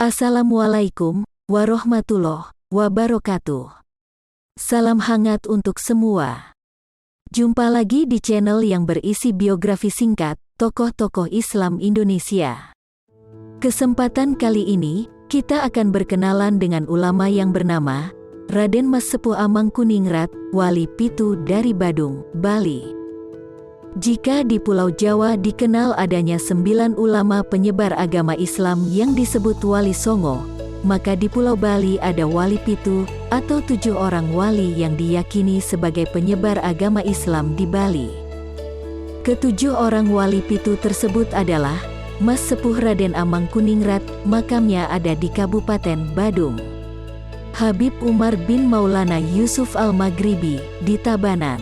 Assalamualaikum warahmatullahi wabarakatuh. Salam hangat untuk semua. Jumpa lagi di channel yang berisi biografi singkat tokoh-tokoh Islam Indonesia. Kesempatan kali ini, kita akan berkenalan dengan ulama yang bernama Raden Mas Sepuh Amangkuningrat, Wali Pitu dari Badung, Bali. Jika di Pulau Jawa dikenal adanya 9 ulama penyebar agama Islam yang disebut Wali Songo, maka di Pulau Bali ada Wali Pitu atau 7 orang wali yang diyakini sebagai penyebar agama Islam di Bali. Ketujuh orang Wali Pitu tersebut adalah Mas Sepuh Raden Amangkuningrat, makamnya ada di Kabupaten Badung. Habib Umar bin Maulana Yusuf Al-Maghribi di Tabanan.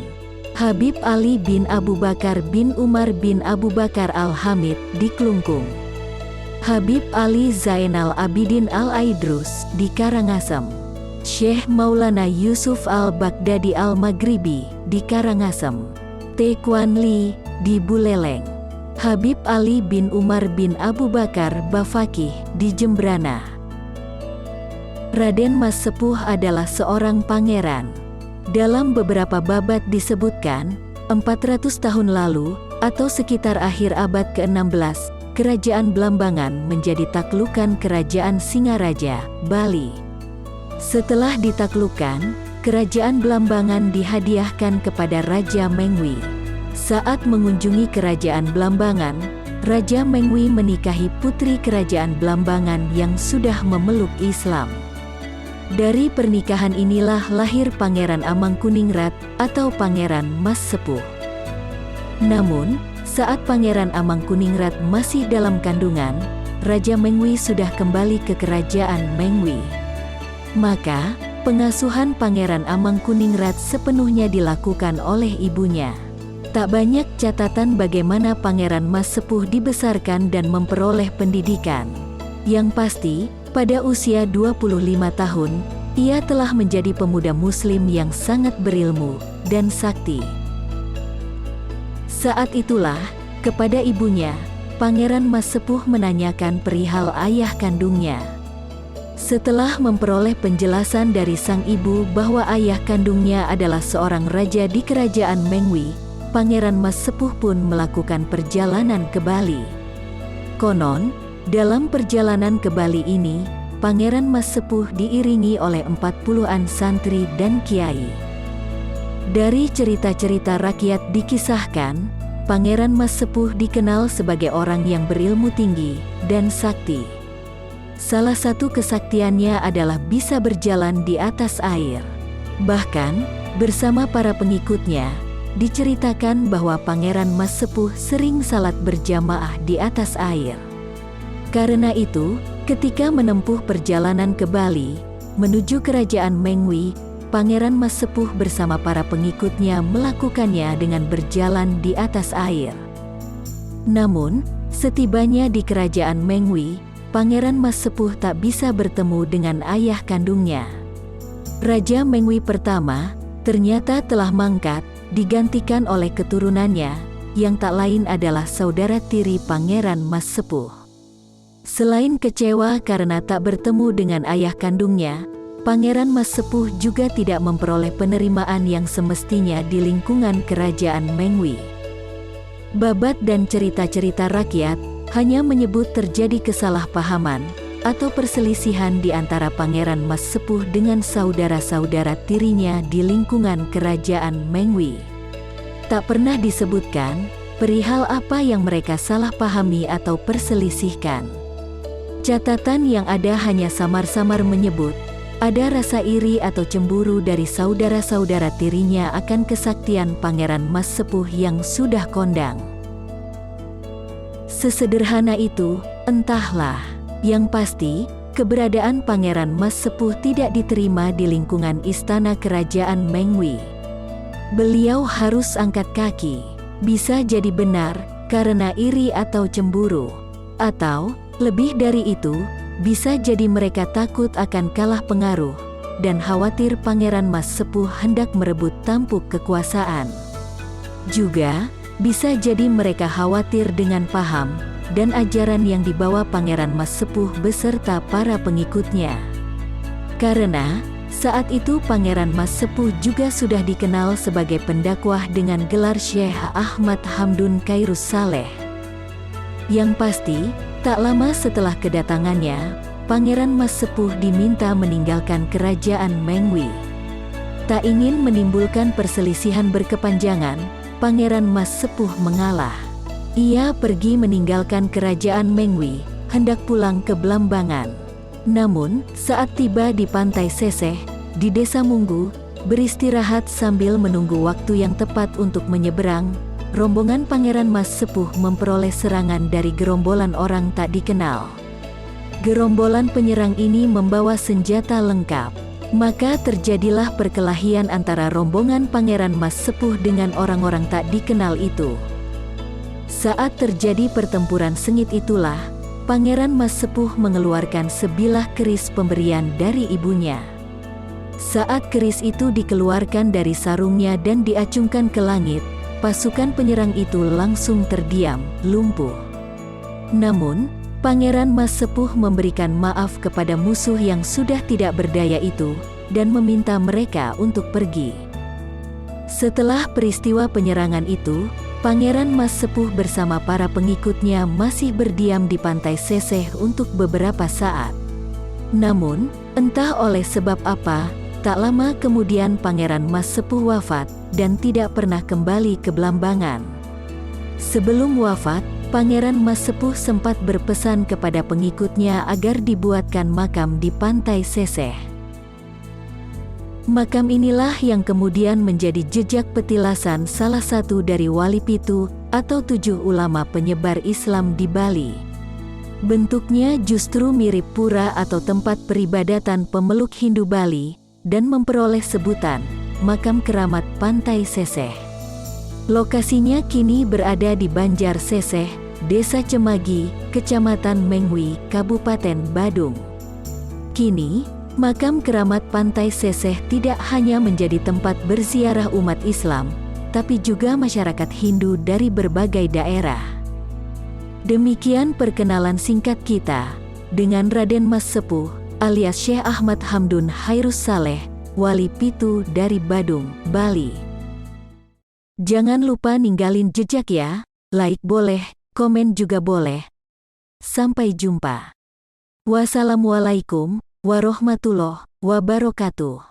Habib Ali bin Abu Bakar bin Umar bin Abu Bakar Al-Hamid di Klungkung. Habib Ali Zainal Abidin Al-Aidrus di Karangasem. Syekh Maulana Yusuf Al-Baghdadi Al-Maghribi di Karangasem. Taekwon Lee di Buleleng. Habib Ali bin Umar bin Abu Bakar Bafakih di Jembrana. Raden Mas Sepuh adalah seorang pangeran. Dalam beberapa babat disebutkan, 400 tahun lalu, atau sekitar akhir abad ke-16, Kerajaan Blambangan menjadi taklukan Kerajaan Singaraja, Bali. Setelah ditaklukkan, Kerajaan Blambangan dihadiahkan kepada Raja Mengwi. Saat mengunjungi Kerajaan Blambangan, Raja Mengwi menikahi putri Kerajaan Blambangan yang sudah memeluk Islam. Dari pernikahan inilah lahir Pangeran Amangkuningrat atau Pangeran Mas Sepuh. Namun, saat Pangeran Amangkuningrat masih dalam kandungan, Raja Mengwi sudah kembali ke Kerajaan Mengwi. Maka, pengasuhan Pangeran Amangkuningrat sepenuhnya dilakukan oleh ibunya. Tak banyak catatan bagaimana Pangeran Mas Sepuh dibesarkan dan memperoleh pendidikan. Yang pasti, pada usia 25 tahun, ia telah menjadi pemuda muslim yang sangat berilmu dan sakti. Saat itulah, kepada ibunya, Pangeran Mas Sepuh menanyakan perihal ayah kandungnya. Setelah memperoleh penjelasan dari sang ibu bahwa ayah kandungnya adalah seorang raja di Kerajaan Mengwi, Pangeran Mas Sepuh pun melakukan perjalanan ke Bali. Konon, dalam perjalanan ke Bali ini, Pangeran Mas Sepuh diiringi oleh 40-an santri dan kiai. Dari cerita-cerita rakyat dikisahkan, Pangeran Mas Sepuh dikenal sebagai orang yang berilmu tinggi dan sakti. Salah satu kesaktiannya adalah bisa berjalan di atas air. Bahkan, bersama para pengikutnya, diceritakan bahwa Pangeran Mas Sepuh sering salat berjamaah di atas air. Karena itu, ketika menempuh perjalanan ke Bali, menuju Kerajaan Mengwi, Pangeran Mas Sepuh bersama para pengikutnya melakukannya dengan berjalan di atas air. Namun, setibanya di Kerajaan Mengwi, Pangeran Mas Sepuh tak bisa bertemu dengan ayah kandungnya. Raja Mengwi pertama, ternyata telah mangkat, digantikan oleh keturunannya, yang tak lain adalah saudara tiri Pangeran Mas Sepuh. Selain kecewa karena tak bertemu dengan ayah kandungnya, Pangeran Mas Sepuh juga tidak memperoleh penerimaan yang semestinya di lingkungan Kerajaan Mengwi. Babat dan cerita-cerita rakyat hanya menyebut terjadi kesalahpahaman atau perselisihan di antara Pangeran Mas Sepuh dengan saudara-saudara tirinya di lingkungan Kerajaan Mengwi. Tak pernah disebutkan perihal apa yang mereka salah pahami atau perselisihkan. Catatan yang ada hanya samar-samar menyebut, ada rasa iri atau cemburu dari saudara-saudara tirinya akan kesaktian Pangeran Mas Sepuh yang sudah kondang. Sesederhana itu, entahlah. Yang pasti, keberadaan Pangeran Mas Sepuh tidak diterima di lingkungan istana Kerajaan Mengwi. Beliau harus angkat kaki. Bisa jadi benar, karena iri atau cemburu. Atau, lebih dari itu, bisa jadi mereka takut akan kalah pengaruh, dan khawatir Pangeran Mas Sepuh hendak merebut tampuk kekuasaan. Juga, bisa jadi mereka khawatir dengan paham dan ajaran yang dibawa Pangeran Mas Sepuh beserta para pengikutnya. Karena saat itu Pangeran Mas Sepuh juga sudah dikenal sebagai pendakwah dengan gelar Syekh Ahmad Hamdun Khairus Saleh. Yang pasti, tak lama setelah kedatangannya, Pangeran Mas Sepuh diminta meninggalkan kerajaan Mengwi. Tak ingin menimbulkan perselisihan berkepanjangan, Pangeran Mas Sepuh mengalah. Ia pergi meninggalkan kerajaan Mengwi, hendak pulang ke Blambangan. Namun, saat tiba di pantai Seseh, di Desa Munggu, beristirahat sambil menunggu waktu yang tepat untuk menyeberang, rombongan Pangeran Mas Sepuh memperoleh serangan dari gerombolan orang tak dikenal. Gerombolan penyerang ini membawa senjata lengkap. Maka terjadilah perkelahian antara rombongan Pangeran Mas Sepuh dengan orang-orang tak dikenal itu. Saat terjadi pertempuran sengit itulah, Pangeran Mas Sepuh mengeluarkan sebilah keris pemberian dari ibunya. Saat keris itu dikeluarkan dari sarungnya dan diacungkan ke langit, pasukan penyerang itu langsung terdiam, lumpuh. Namun, Pangeran Mas Sepuh memberikan maaf kepada musuh yang sudah tidak berdaya itu, dan meminta mereka untuk pergi. Setelah peristiwa penyerangan itu, Pangeran Mas Sepuh bersama para pengikutnya masih berdiam di pantai Seseh untuk beberapa saat. Namun, entah oleh sebab apa, tak lama kemudian Pangeran Mas Sepuh wafat, dan tidak pernah kembali ke Blambangan. Sebelum wafat, Pangeran Mas Sepuh sempat berpesan kepada pengikutnya agar dibuatkan makam di pantai Seseh. Makam inilah yang kemudian menjadi jejak petilasan salah satu dari wali pitu atau 7 ulama penyebar Islam di Bali. Bentuknya justru mirip pura atau tempat peribadatan pemeluk Hindu Bali, dan memperoleh sebutan Makam Keramat Pantai Seseh. Lokasinya kini berada di Banjar Seseh, Desa Cemagi, Kecamatan Mengwi, Kabupaten Badung. Kini, Makam Keramat Pantai Seseh tidak hanya menjadi tempat berziarah umat Islam, tapi juga masyarakat Hindu dari berbagai daerah. Demikian perkenalan singkat kita dengan Raden Mas Sepuh alias Syekh Ahmad Hamdun Khairus Saleh, Wali Pitu dari Badung, Bali. Jangan lupa ninggalin jejak ya, like boleh, komen juga boleh. Sampai jumpa. Wassalamualaikum warahmatullahi wabarakatuh.